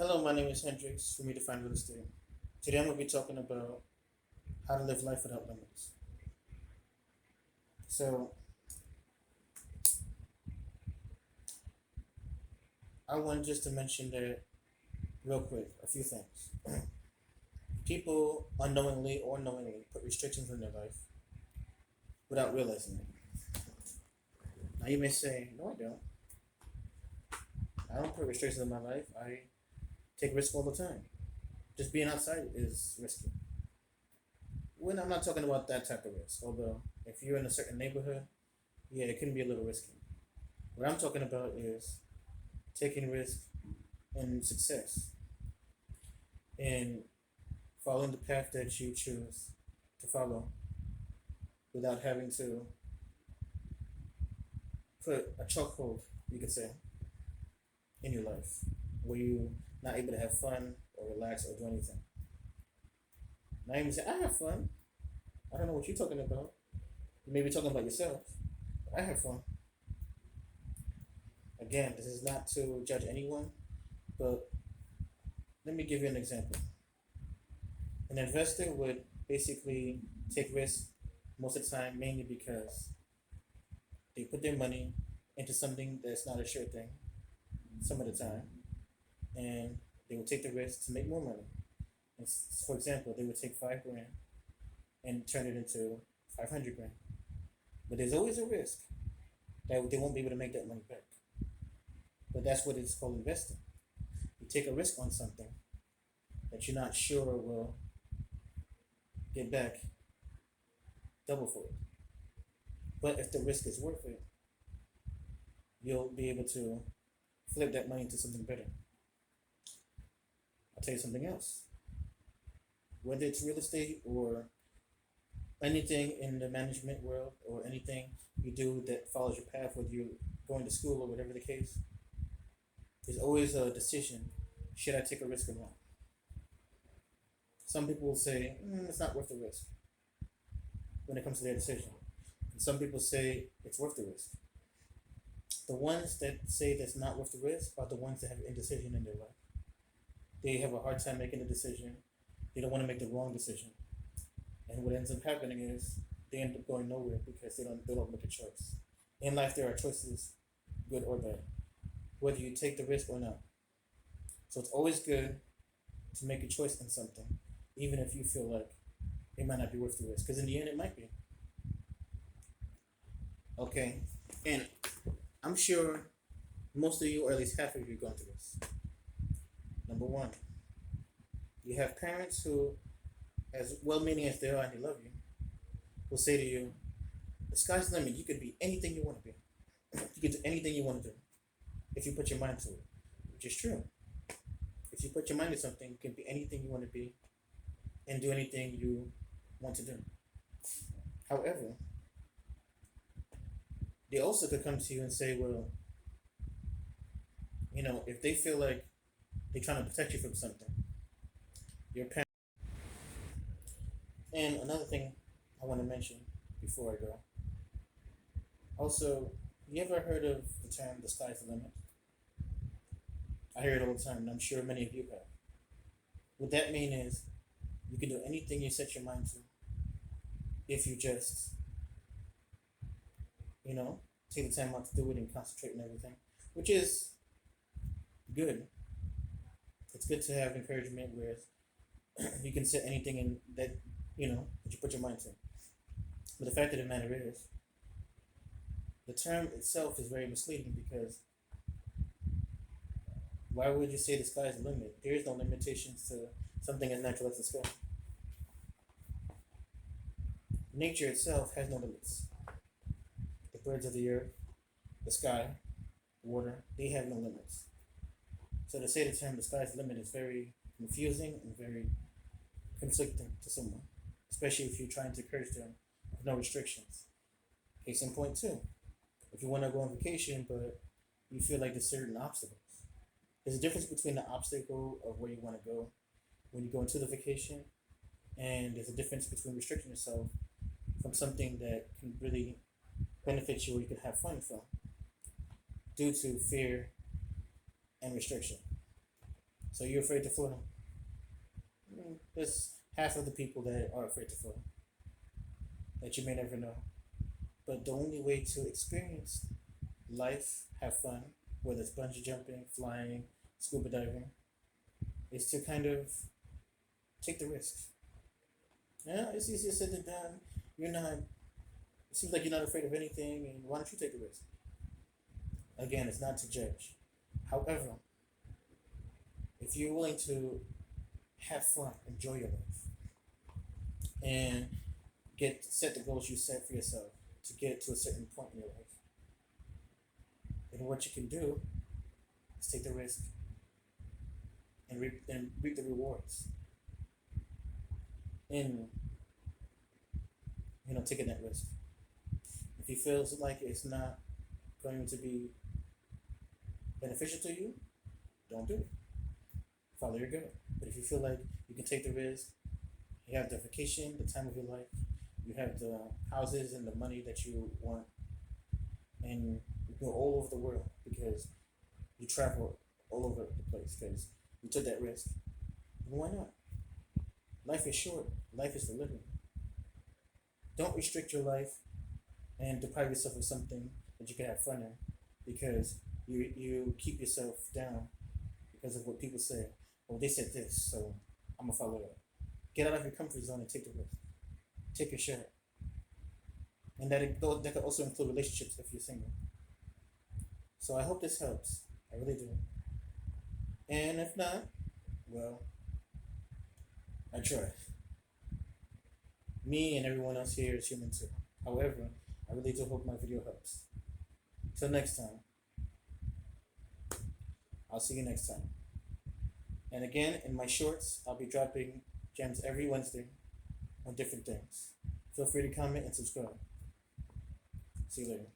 Hello, my name is Hendrix from Redefine Real Estate. Today I'm going to be talking about how to live life without limits. So, I want just to mention that real quick, a few things. People unknowingly or knowingly put restrictions in their life without realizing it. Now, you may say, no, I don't. I don't put restrictions in my life. I take risks all the time. Just being outside is risky. When I'm not talking about that type of risk, although if you're in a certain neighborhood, yeah, it can be a little risky. What I'm talking about is taking risk and success and following the path that you choose to follow without having to put a chokehold, you could say, in your life where you're not able to have fun or relax or do anything. Not even say, I have fun. I don't know what you're talking about. You may be talking about yourself. But I have fun. Again, this is not to judge anyone, but let me give you an example. An investor would basically take risks most of the time, mainly because they put their money into something that's not a sure thing some of the time, and they would take the risk to make more money. And for example, they would take 5 grand and turn it into 500 grand. But there's always a risk that they won't be able to make that money back. But that's what it's called investing. You take a risk on something that you're not sure will get back double for it. But if the risk is worth it, you'll be able to flip that money into something better. I'll tell you something else. Whether it's real estate or anything in the management world or anything you do that follows your path, whether you're going to school or whatever the case, there's always a decision. Should I take a risk or not? Some people will say, it's not worth the risk when it comes to their decision. And some people say it's worth the risk. The ones that say that's not worth the risk are the ones that have indecision in their life. They have a hard time making a decision. They don't want to make the wrong decision. And what ends up happening is they end up going nowhere because they don't make a choice. In life there are choices, good or bad, whether you take the risk or not. So it's always good to make a choice in something, even if you feel like it might not be worth the risk, because in the end it might be. Okay, and I'm sure most of you, or at least half of you, gone through this. Number one, you have parents who, as well-meaning as they are and they love you, will say to you, the sky's the limit. You could be anything you want to be. You can do anything you want to do if you put your mind to it, which is true. If you put your mind to something, you can be anything you want to be and do anything you want to do. However, they also could come to you and say, well, if they feel like they're trying to protect you from something, your parents. And another thing I want to mention before I go. Also, you ever heard of the term the sky's the limit? I hear it all the time, and I'm sure many of you have. What that means is you can do anything you set your mind to if you just, take the time out to do it and concentrate on everything, which is good. It's good to have encouragement where you can set anything in that you put your mind to. But the fact of the matter is, the term itself is very misleading because why would you say the sky is the limit? There is no limitations to something as natural as the sky. Nature itself has no limits. The birds of the earth, the sky, water, they have no limits. So to say the term the sky's the limit is very confusing and very conflicting to someone, especially if you're trying to encourage them with no restrictions. Case in point too, if you want to go on vacation but you feel like there's certain obstacles. There's a difference between the obstacle of where you want to go when you go into the vacation, and there's a difference between restricting yourself from something that can really benefit you or you can have fun from due to fear and restriction. So you're afraid to fail. There's half of the people that are afraid to fail that you may never know. But the only way to experience life, have fun, whether it's bungee jumping, flying, scuba diving, is to kind of take the risk. Yeah, it's easier said than done. You're not. It seems like you're not afraid of anything, and why don't you take the risk? Again, it's not to judge. However, if you're willing to have fun, enjoy your life, and get set the goals you set for yourself to get to a certain point in your life, then what you can do is take the risk and reap the rewards. In taking that risk. If he feels like it's not going to be beneficial to you, don't do it. Follow your gut. But if you feel like you can take the risk, you have the vacation, the time of your life, you have the houses and the money that you want, and you go all over the world because you travel all over the place because you took that risk, then why not? Life is short. Life is for living. Don't restrict your life and deprive yourself of something that you can have fun in because you keep yourself down because of what people say. Well, they said this, so I'm gonna follow that. Get out of your comfort zone and take the risk. Take your shot, and that could also include relationships if you're single. So I hope this helps. I really do. And if not, well, I tried. Me and everyone else here is human too. However, I really do hope my video helps. Till next time, I'll see you next time. And again, in my shorts, I'll be dropping gems every Wednesday on different things. Feel free to comment and subscribe. See you later.